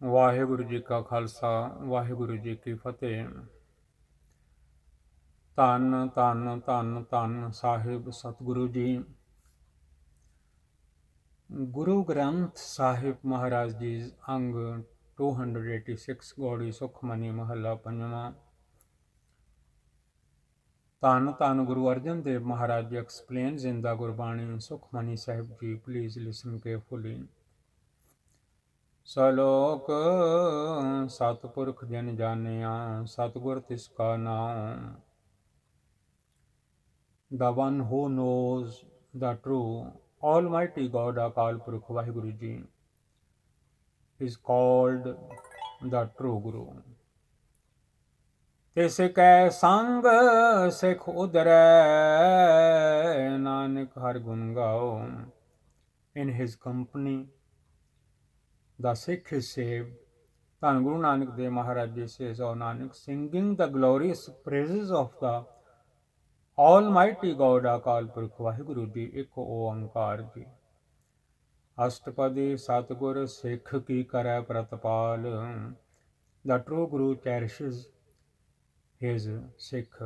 ਵਾਹਿਗੁਰੂ ਜੀ ਕਾ ਖਾਲਸਾ ਵਾਹਿਗੁਰੂ ਜੀ ਕੀ ਫਤਿਹ। ਧੰਨ ਧੰਨ ਧੰਨ ਧੰਨ ਸਾਹਿਬ ਸਤਿਗੁਰੂ ਜੀ। ਗੁਰੂ ਗ੍ਰੰਥ ਸਾਹਿਬ ਮਹਾਰਾਜ ਜੀ ਅੰਗ 286 ਗੌੜੀ ਸੁਖਮਨੀ ਮਹੱਲਾ ਪੰਜਵਾਂ। ਧੰਨ ਧੰਨ Guru Arjan Dev Maharaj ji explains in the Gurbani Sukhmani Sahib ji. Please ਲਿਸਨ carefully. ਸਲੋਕ ਸਤਿਪੁਰਖ ਜਨ ਜਾਣਿਆ ਸਤਿਗੁਰ ਤਿਸ ਕਾ ਨਾਮ। The one who knows the true Almighty God Akal Purukh Vaheguru Ji is called the true Guru. ਤਿਸ ਕੈ ਸੰਗ ਸਿਖ ਉਦਰੈ ਨਾਨਕ ਹਰਿ ਗੁਣ ਗਾਓ। In his company the Sikh is saved. ਧੰਨ Guru Nanak Dev Maharaj ji says, O Nanak, singing the glorious praises of the Almighty God Akal Purukh Vaheguru Ji, ਇੱਕ ਓੰਕਾਰ ਜੀ। ਅਸ਼ਟਪਦੀ ਸਤਿਗੁਰ ਸਿੱਖ ਕੀ ਕਰੈ ਪ੍ਰਤਪਾਲ। The true Guru cherishes his Sikh.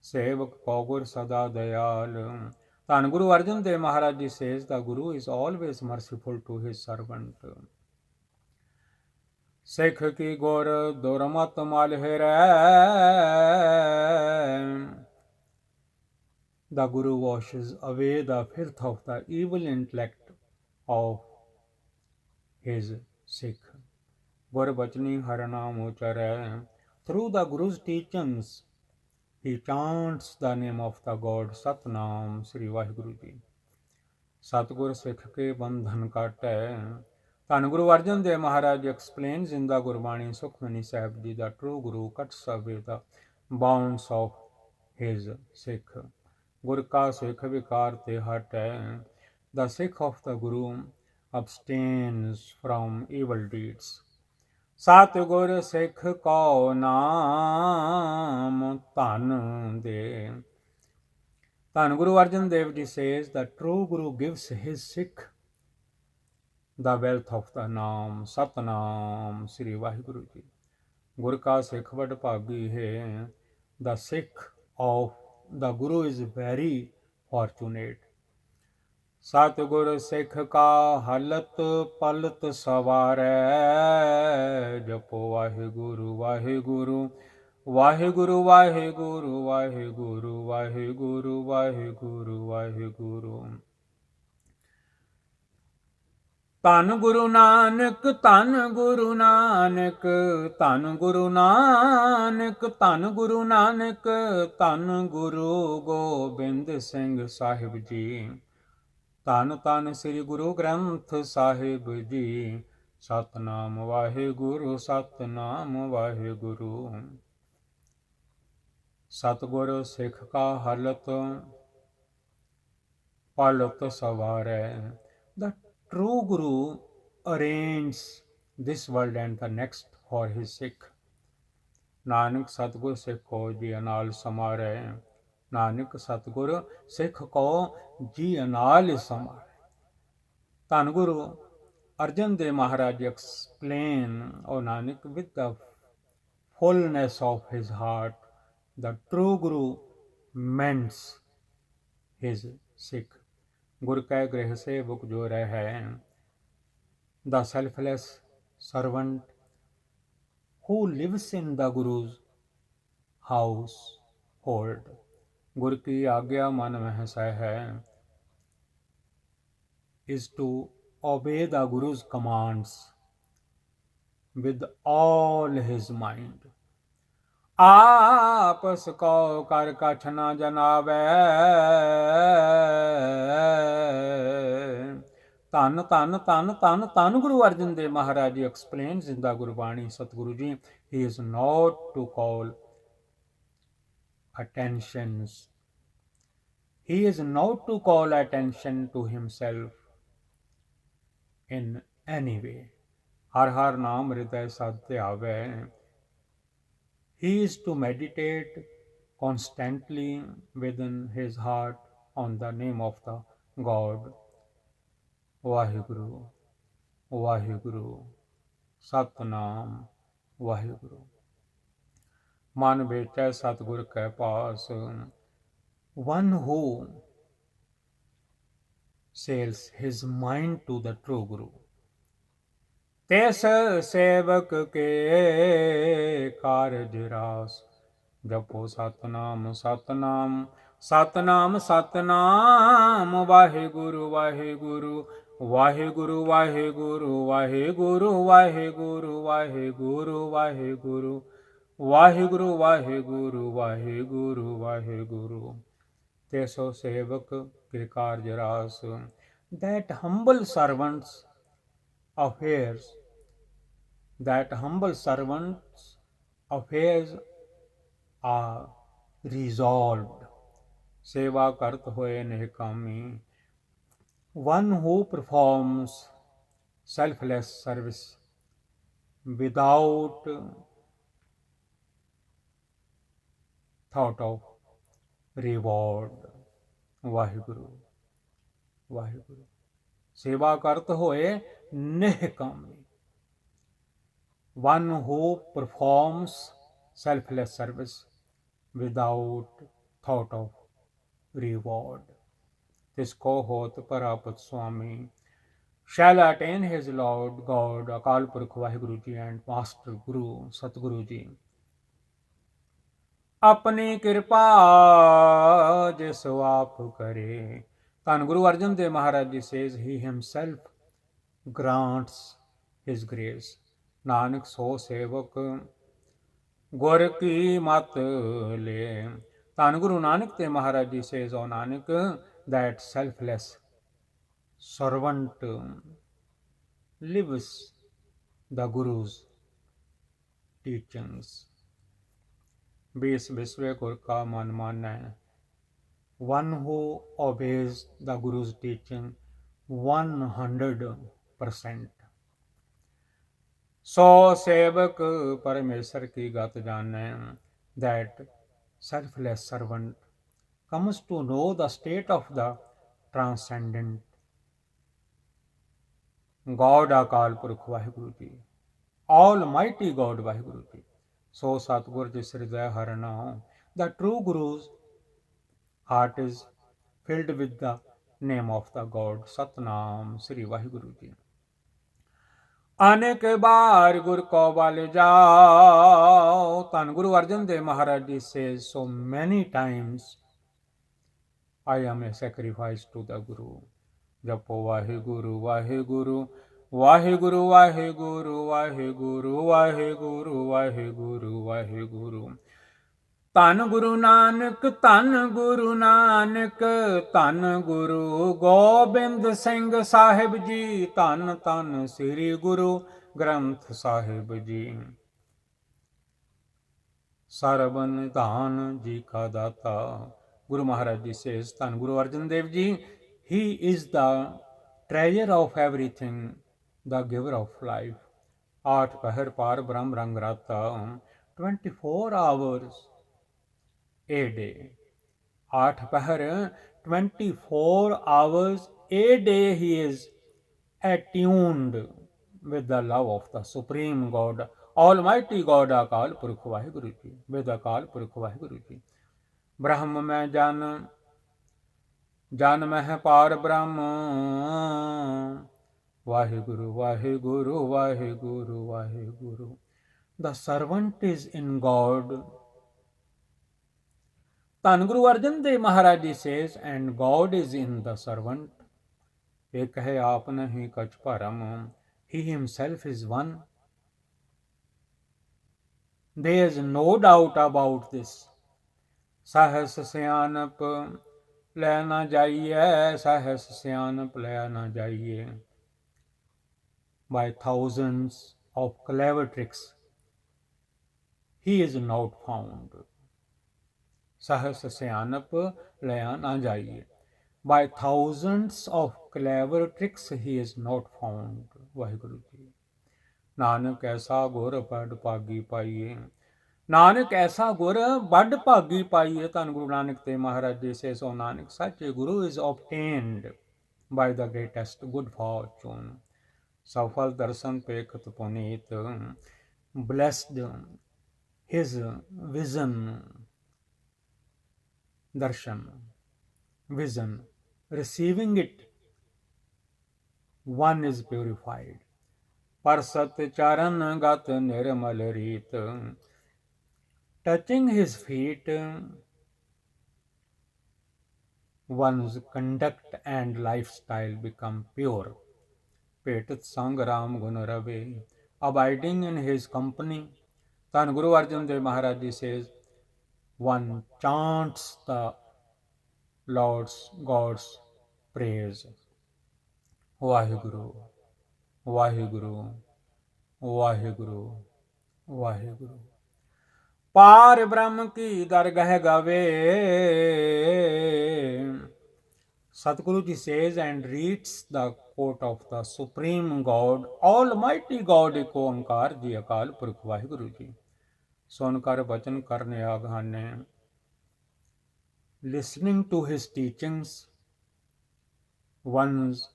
ਸੇਵਕ ਕੋ ਗੁਰ ਸਦਾ ਦਇਆਲ। ਧੰਨ Guru Arjan Dev Maharaj ji says, the Guru is always merciful to his servant. ਸਿੱਖ ਕੀ ਗੁਰ ਦੁਰਮਤ ਮਲ ਹਿਰੈ। The Guru washes away the filth of the evil intellect of his Sikh. Gur Bachani Haranam Ucharੈ. Through the Guru's teachings, he chants the name of the God Satnam Sri Vaheguru Ji. Satgur Sikh ke bandhan katੈ. Dhan Guru Arjan Dev Maharaj explains in the Gurbani Sukhmani Sahib Ji, the true Guru cuts away the bounds of his Sikh. Gur ka Sikh vikar te hatੈ. The Sikh of the Guru abstains from evil deeds. Satgur Sikh ko naam dhan de. Dhan Guru Arjan Dev Ji says, the true Guru gives his Sikh the wealth of the Naam, Satnam Sri Vaheguru Ji. Gur ka Sikh vad bhagi hai. The Sikh of the Guru is very fortunate. Satgur Sikh ka halat palat savarੈ. Japo Vaheguru Vaheguru Vaheguru Vaheguru Vaheguru Vaheguru Vaheguru Vaheguru। ਧੰਨ ਗੁਰੂ ਨਾਨਕ ਧੰਨ ਗੁਰੂ ਨਾਨਕ ਧੰਨ ਗੁਰੂ ਨਾਨਕ ਧੰਨ ਗੁਰੂ ਨਾਨਕ ਧੰਨ ਗੁਰੂ ਗੋਬਿੰਦ ਸਿੰਘ ਸਾਹਿਬ ਜੀ। ਧੰਨ ਧੰਨ ਸ੍ਰੀ ਗੁਰੂ ਗ੍ਰੰਥ ਸਾਹਿਬ ਜੀ। ਸਤਨਾਮ ਵਾਹਿਗੁਰੂ ਸਤਨਾਮ ਵਾਹਿਗੁਰੂ। ਸਤਿਗੁਰ ਸਿੱਖ ਕਾ ਹਲਤ ਪਲਤ ਸਵਾਰੈ। The true Guru arranges this world and the next for his Sikh. Nanak Satgur Sikh ko ji anal samarੈ। Nanak Satgur Sikh ko ji anal samarੈ। Dhan Guru Arjan Dev Maharaj explain, O Nanak, with the fullness of his heart, the true Guru mends his Sikh. Gur kੈ grih sevuk jo ਰਹੈ। The selfless servant who lives in the Guru's household. Gur ki ਆਗਿਆ ਮਨ ਮਹਿ ਸਹੈ is to obey the Guru's commands with all his mind. ਆਪਸ ਕੋ ਕਰ ਕਛ ਨ ਜਨਾਵੈ। ਧੰਨ ਧੰਨ ਧੰਨ ਧੰਨ ਧੰਨ Guru Arjan Dev Maharaj ji explains in the Gurbani Satguru Ji, he is not to call attentions. He is not to call attention to himself in any way. ਹਰ ਹਰ ਨਾਮ ਹਿਰਦੈ ਸਦ ਧਿਆਵੈ. He is to meditate constantly within his heart on the name of the God. Vaheguru, Vaheguru, Satnam Waheguru. मन बेचै सतगुर कै पास, one who sells his mind to the true Guru. तिस सेवक के कारज रास, जपो सतनाम सतनाम सतनाम सतनाम, वाहिगुरु वाहिगुरु वाहिगुरु वाहिगुरु वाहिगुरु वाहिगुरु वाहिगुरु वाहिगुरु वाहिगुरु वाहिगुरु वाहिगुरु वाहिगुरु। तेसो सेवक के कार्य रास, that humble servants affairs, that humble servants affairs are resolved। सेवा करत होए निहकामी, one who performs selfless service without thought of reward। Waheguru Waheguru. सेवा करत होए निहकामी, one who performs selfless service without thought of reward। तिसको होत परापत स्वामी, shall attain his Lord God, अकाल पुरख Waheguru ji and Master Guru Satguru जी। अपनी कृपा जिस आप करे, धन गुरु अर्जन देव महाराज जी says he himself grants his grace। Nanak सो सेवक गुर की मत ले। धन गुरु नानक देव महाराज जी says, O Nanak, that selfless servant lives the Guru's teachings। बीस विश्व गुर का मन मानै, one who obeys the Guru's teaching 100%। सो सेवक परमेश्वर की गत जानै, that selfless servant comes to know the state of the transcendent God, अकाल पुरख वाहिगुरु जी, Almighty God वाहिगुरु जी। सो सतगुर जिस हृदय हर नाम, the true Guru's heart is filled with the name of the God। Satnam Shri Waheguru ji. अनेक बार गुर को बल जाओ, धन गुरु अर्जन देव महाराज जी says so many times, I am a sacrifice to the Guru। जपो वाहिगुरु वाहिगुरु वाहिगुरु वाहिगुरु वाहिगुरु वाहिगुरु वाहिगुरु वाहिगुरु। धन गुरु नानक धन गुरु नानक, धन गुरु गोबिंद सिंह साहिब जी, धन धन श्री गुरु ग्रंथ साहिब जी। सर्व निधान जी का दाता, गुरु महाराज जी says, धन Guru Arjan Dev ji, he is the treasure of everything, the giver of life। आठ पहर पार ब्रह्म रंग राता, 24 hours a day। आठ पहर 24 hours a day he is attuned with the love of the Supreme God, Almighty God, अकाल पुरख वाहिगुरु जी। with अकाल पुरख वाहिगुरु जी। ब्रह्म में जन, जन में पार ब्रह्म, Waheguru Waheguru Waheguru Waheguru. The servant is in God। धन गुरु अर्जन देव महाराज जी says, and God is in the servant। एक है आप नहीं कछ परम, he himself is one। There is no doubt about this। सहस सियानप ले ना जाइए, सहस सियानप ले ना जाइए। By thousands of clever tricks he is not found। सहस सियानप ले ना जाइए। By thousands of clever tricks he is not found। Waheguru ji. Nanak ऐसा गुर बड़ भागी पाइए, नानक ऐसा गुर बड़ भागी पाइए। धन गुरु नानक देव महाराज जी says, O Nanak, such a guru is obtained by the greatest good fortune। सफल दर्शन पेखत Puneet, blessed his vision, darshan, vision, receiving it, one is purified. पर सत चरण गत निर्मल रीत, touching his feet, one's conduct and lifestyle become pure. Petat sang Ram gun rave, abiding in his company. Then Guru Arjan Dev Maharaj Ji says, one chants the Lord's God's praise. Vaheguru, Vaheguru, Vaheguru, Vaheguru. पार ब्रह्म की दरगह गावे. Sadguru Ji says and reads the quote of the Supreme God, Almighty God, एको ओंकार जी अकाल पुरख वाहिगुरु जी. सुनकर वचन करने आगाने. Listening to his teachings, one's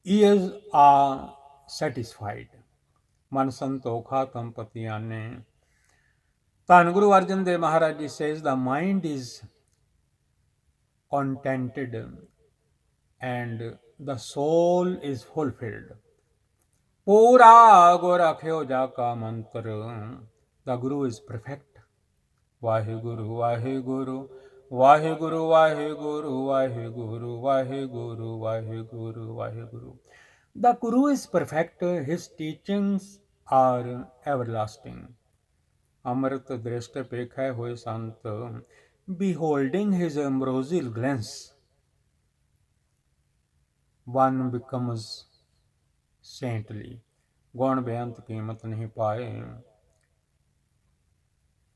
ears are satisfied. मन संतोखा तम पति आने. Then Guru Arjan Dev Maharaj Ji says the mind is contented and the soul is fulfilled. Pura Gora Khyoja ka mantra. The Guru is perfect. Vaheguru, Vaheguru, Vaheguru, Vaheguru, Vaheguru, Vaheguru, Vaheguru, Vaheguru. The Guru is perfect. His teachings are everlasting. Amrit Drishta Pekha Hoy Sant, beholding his ambrosial glance, one becomes saintly. गौण बेअंत कीमत नहीं पाए.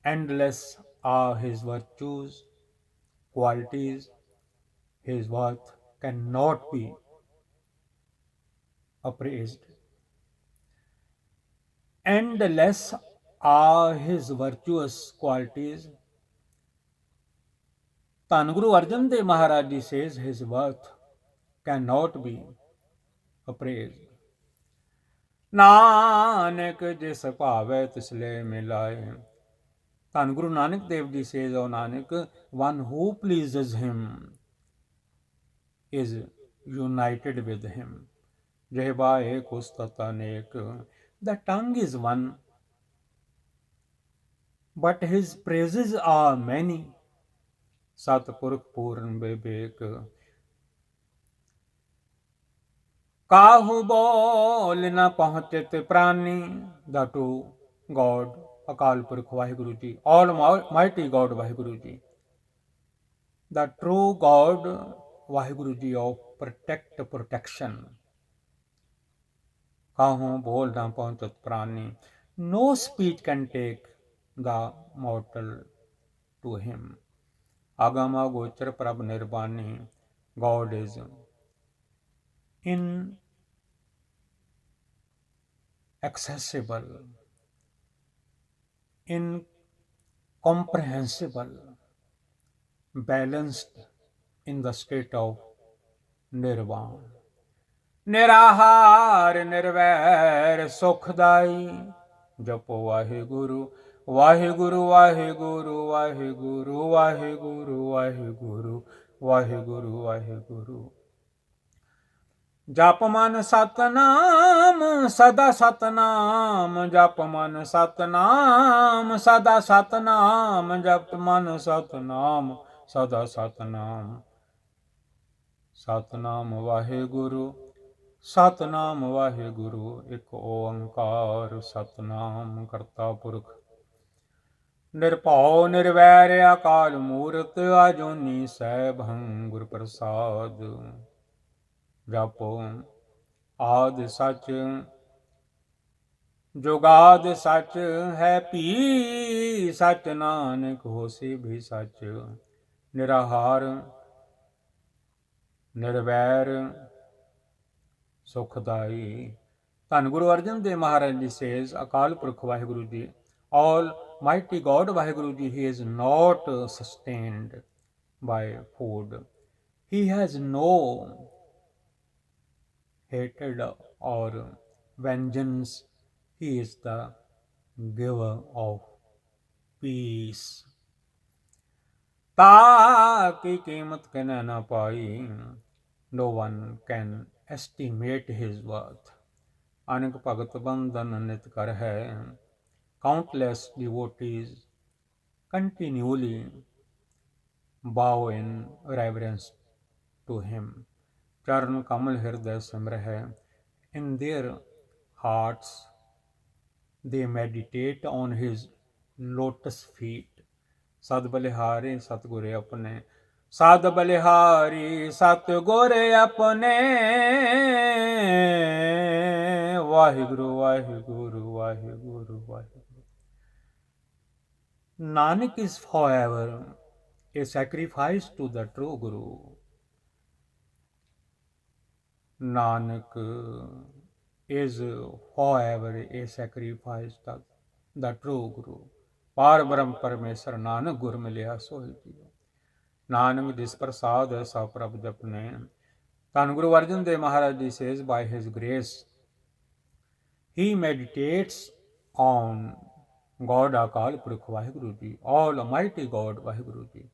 Endless are his virtues, qualities, his worth cannot be appraised. Endless are his virtuous qualities. Then Guru Arjan Dev Maharaj Ji says his worth cannot be appraised. Nanak जिस भावे तिसले मिलाए. Then Guru Nanak Dev Ji says, O Nanak, one who pleases him is united with him. Jehba ek ustata nek. The tongue is one, but his praises are many. Satpurk Purn Bebek. काहू बोल न पहुँचत प्राणी. The true God, अकाल पुरख Waheguru ji, Almighty God Waheguru ji. The true God Waheguru ji of protection. काहू बोल न पहुँचत प्राणी. No speech can take the mortal to him. Agama Gochar Prabh Nirbani. God is inaccessible, incomprehensible, balanced in the state of nirvana. Nirahar nirvair sukhdai. Japo Vaheguru, Vaheguru, Vaheguru, Vaheguru, Vaheguru, Vaheguru, Vaheguru, Vaheguru. जप मन सतनाम सदा सतनाम. जप मन सतनाम सदा सतनाम. जप मन सतनाम सदा सतनाम. सतनाम वाहेगुरु, सतनाम वाहेगुरु. एक ओंकार सतनाम करता पुरख. निरभौ निर्वैर अकाल मूरत. अजूनी सैभं गुर प्रसाद. जपो आद सच जुगाद सच है पी सच. नानक होसी भी सच. निराहार निर्वैर सुखदाई. Then Guru Arjan Dev Maharaj Ji says, Akal Purkh Vaheguru Ji, Almighty God Vaheguru Ji, he is not sustained by food. He has no hatred or vengeance. He is the giver of peace. ताकि कीमत कहना ना पाई, no one can estimate his worth. अनेक भगत बंधन नित कर है, countless devotees continually bow in reverence to him. चरण कमल हृदय सिमर है, in their hearts they meditate on his lotus feet. सद बलिहारी सतगुरे अपने, सद बलिहारी सतगुरे अपने, Waheguru Waheguru Waheguru Waheguru. Nanak is forever a sacrifice to the true Guru. Nanak is forever a sacrifice to the true Guru. पार ब्रह्म परमेश्वर नानक गुर मिलिया सोई जियो. नानक जिस प्रसाद सा प्रभ जपने. धन गुरु अर्जन देव महाराज जी says, by his grace he meditates on God Akal Purkh Vaheguru Ji, Almighty God Vaheguru Ji.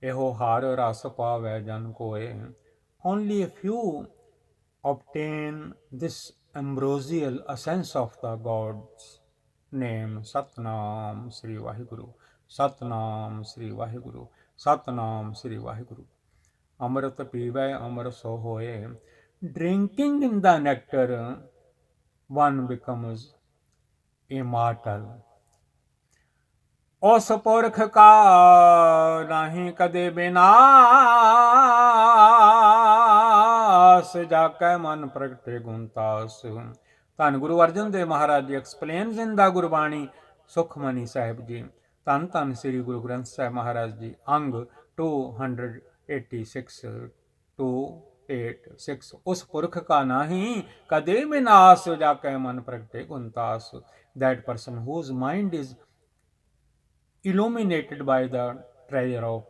Eho har ras pavai jan koe. Only a few obtain this ambrosial essence of the God's name. Satnam Sri Vaheguru, Satnam Sri Vaheguru, Satnam Sri Vaheguru. Amrit pivai amar so hoye. Drinking in the nectar, one becomes immortal. ਉਸ ਪੁਰਖ ਕਾ ਨਹੀਂ ਕਦੇ ਬਿਨਾਸ, ਜਾ ਕੈ ਮਨ ਪ੍ਰਗਟੇ ਗੁਣਤਾਸ. ਧੰਨ Guru Arjan Dev Maharaj ji explains ਇਨ ਦਾ ਗੁਰਬਾਣੀ ਸੁਖਮਨੀ ਸਾਹਿਬ ਜੀ. ਧੰਨ ਧੰਨ ਸ੍ਰੀ ਗੁਰੂ ਗ੍ਰੰਥ ਸਾਹਿਬ ਮਹਾਰਾਜ ਜੀ, ਅੰਗ 286 286. ਉਸ ਪੁਰਖ ਕਾ ਨਹੀਂ ਕਦੇ ਬਿਨਾਸ, ਜਾ ਕੈ ਮਨ ਪ੍ਰਗਟੇ ਗੁਣਤਾਸ. That person whose mind is illuminated by the treasure of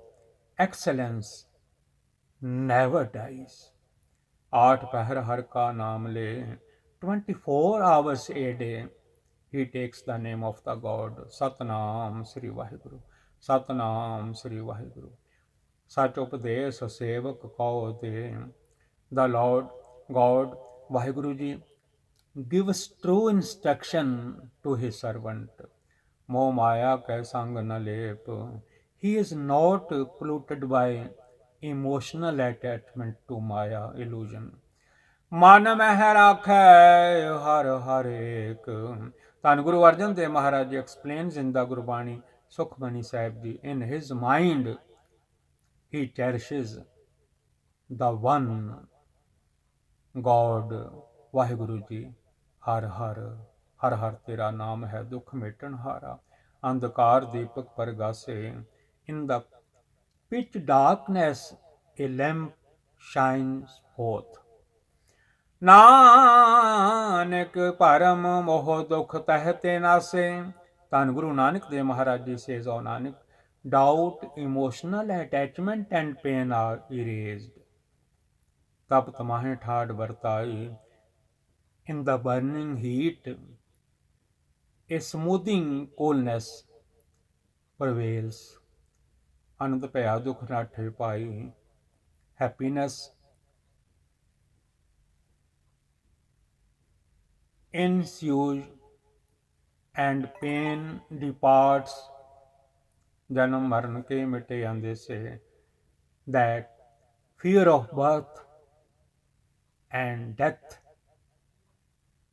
excellence never dies. 8 पहर हर का नाम ले, 24 hours a day he takes the name of the God. Satnam Sri Vaheguru, Satnam Sri Vaheguru. Sach upadesh sevak kau de. The Lord God Vaheguru Ji gives true instruction to his servant. मोह माया कै संग न लेप. He is not polluted by emotional attachment to Maya illusion. मन मह राखै हर हर एक. ਧੰਨ Guru Arjan Dev Maharaj ji explains in the Gurbani Sukhmani Sahib ji, in his mind he cherishes the one God Vaheguru Ji. हर हर हर हर तेरा नाम है दुख मेटन हारा. अंधकार दीपक परगासे. In the pitch darkness a lamp shines forth. Nanak परम मोह दुख तहते नासे. धन गुरु नानक देव महाराज जी says, O Nanak, doubt, emotional attachment and pain are erased. तप तमाहे ठाड़ बरताई. In the burning heat a smoothing coolness prevails. आनंद भया दुख नाठे पाई. Happiness ensues and pain departs. जन्म मरण के मिटे आंदे से. That fear of birth and death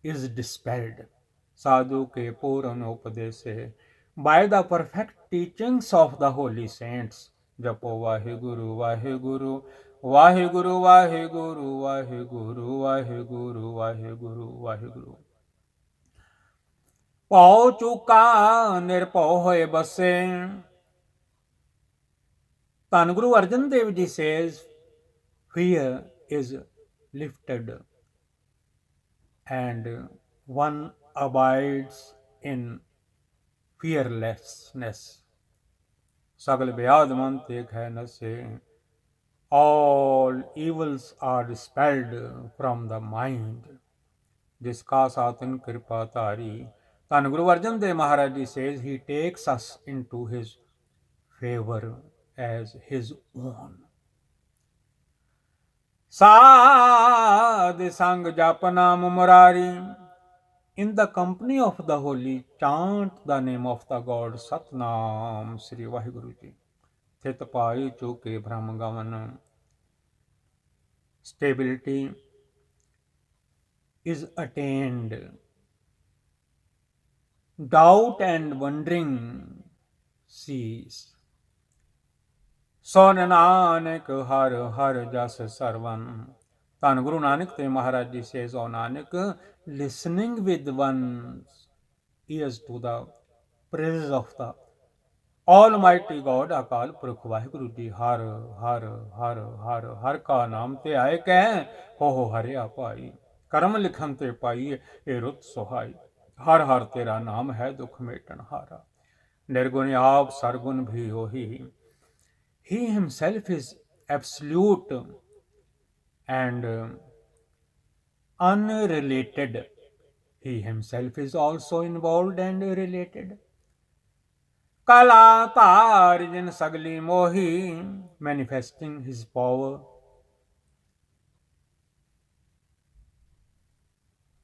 is dispelled. Sadhu ke puran upadese. By the perfect teachings of the holy saints. Japo Vaheguru Vaheguru Vaheguru Vaheguru Vaheguru Vaheguru Vaheguru Vaheguru. Pau chuka nirpau hoye base. ਧੰਨ Guru Arjan Dev Ji says, fear is lifted and one abides in fearlessness. Sagal Vyad Man Tek Hai Nase. all evils are dispelled from the mind. जिसका सातन कृपा तारी. Then Guru Arjan Dev Maharaj Ji says he takes us into his favor as his own. Sadh Sang Japanam Murari. In the company of the holy, chant the name of the God Satnam Sri Vaheguru Ji. Thit Pai Choke Brahm Gavan. Stability is attained. Doubt and wondering cease. So Nanak Har Har Jas Sarvan. Then Guru Nanak Dev Maharaj Ji says, O Nanak, listening with one's ears to the praises of the Almighty God Akal Purkh Vaheguru Ji, Har Har Har Har Har का नाम ते आए कह हो हरिया पाई कर्म लिखन ते पाई ए रुत सुहाई हर हर तेरा नाम है दुख मेटन हारा निर्गुण आप सरगुण भी हो he himself is absolute and unrelated. He himself is also involved and related. Kalatar in Sagli Mohi, manifesting his power.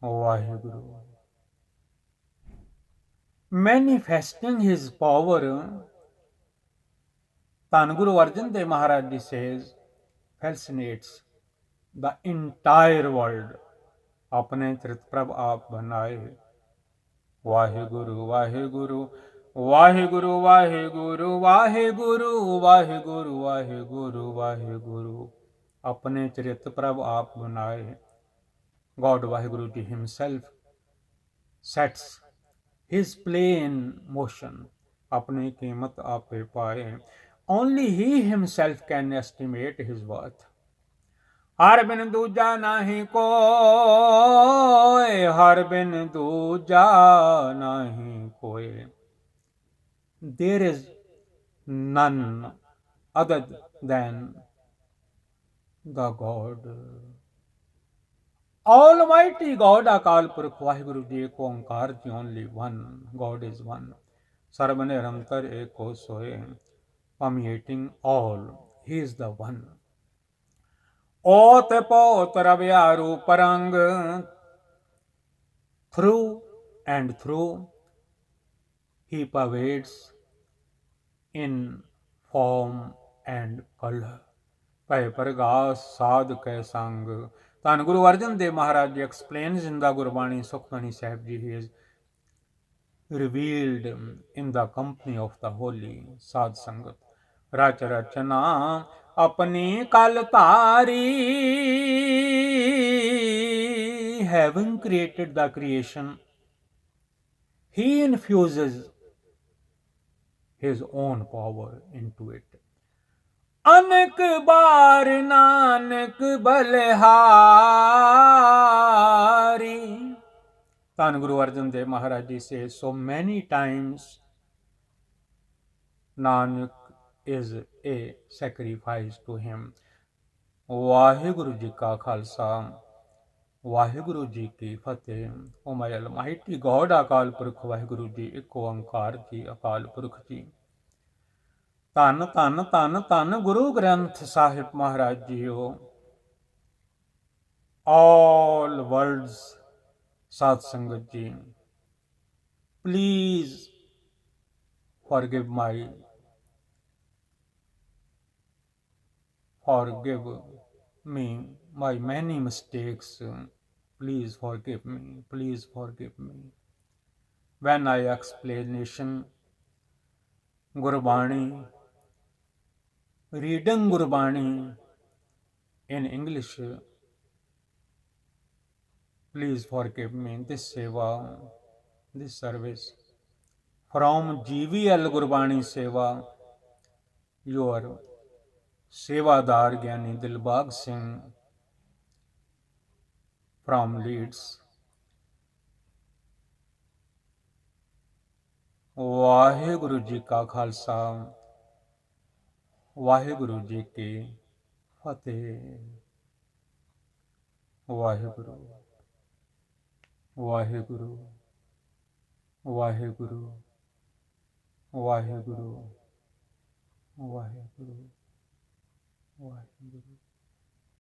Vaheguru. Manifesting his power, Tan Guru Arjan Dev Maharaj Ji says, fascinates the entire world. अपने चरित प्रभ आप बनाए वाहेगुरु वाहेगुरु वाहेगुरु वाहेगुरु वाहेगुरु वाहेगुरु वाहेगुरु वाहेगुरु अपने चरित प्रभ आप बनाए God Vaheguru Ji himself sets his play in motion अपनी कीमत आपे पाए only he himself can estimate his worth हर बिन दूजा नहीं कोई हर बिन दूजा नहीं कोई there is none other than the God Almighty God Akal Purkh Vaheguru Ji Ek Onkar Ji only one God is one सर्व निरंतर एक हो सोए permeating all he is the one Ot Pot Ravyaru Parang through and through he pervades in form and color Pai Pargas Sadh Kai Sang Then Guru Arjan Dev Maharaj Ji explains in the Gurbani Sukhmani Sahib Ji he is revealed in the company of the holy Sadh Sangat Rach Rachana Apni Kaltari having created the creation he infuses his own power into it अनेक बार नानक बलिहारी Then Guru Arjan Dev Maharaj Ji says so many times Nanak is a sacrifice to him Vaheguru Ji ka Khalsa Vaheguru Ji ki Fateh O my Almighty God Akal Purkh Vaheguru Ji Ek Onkar Ji Akal Purkh Ji ਧੰਨ ਧੰਨ ਧੰਨ ਧੰਨ ਗੁਰੂ ਗ੍ਰੰਥ ਸਾਹਿਬ ਮਹਾਰਾਜ JIO all worlds ਸਾਧ ਸੰਗਤ ਜੀ please forgive me my many mistakes please forgive me when I explanation Gurbani reading Gurbani in English please forgive me this seva this service from GVL Gurbani Seva your Sevadar Gyani Dilbag Singh from Leeds Waheguru ji का खालसा वाहेगुरु जी की ਫਤਿਹ। ਵਾਹਿਗੁਰੂ ਵਾਹਿਗੁਰੂ ਵਾਹਿਗੁਰੂ ਵਾਹਿਗੁਰੂ ਵਾਹਿਗੁਰੂ ਵਾਹਿਗੁਰੂ।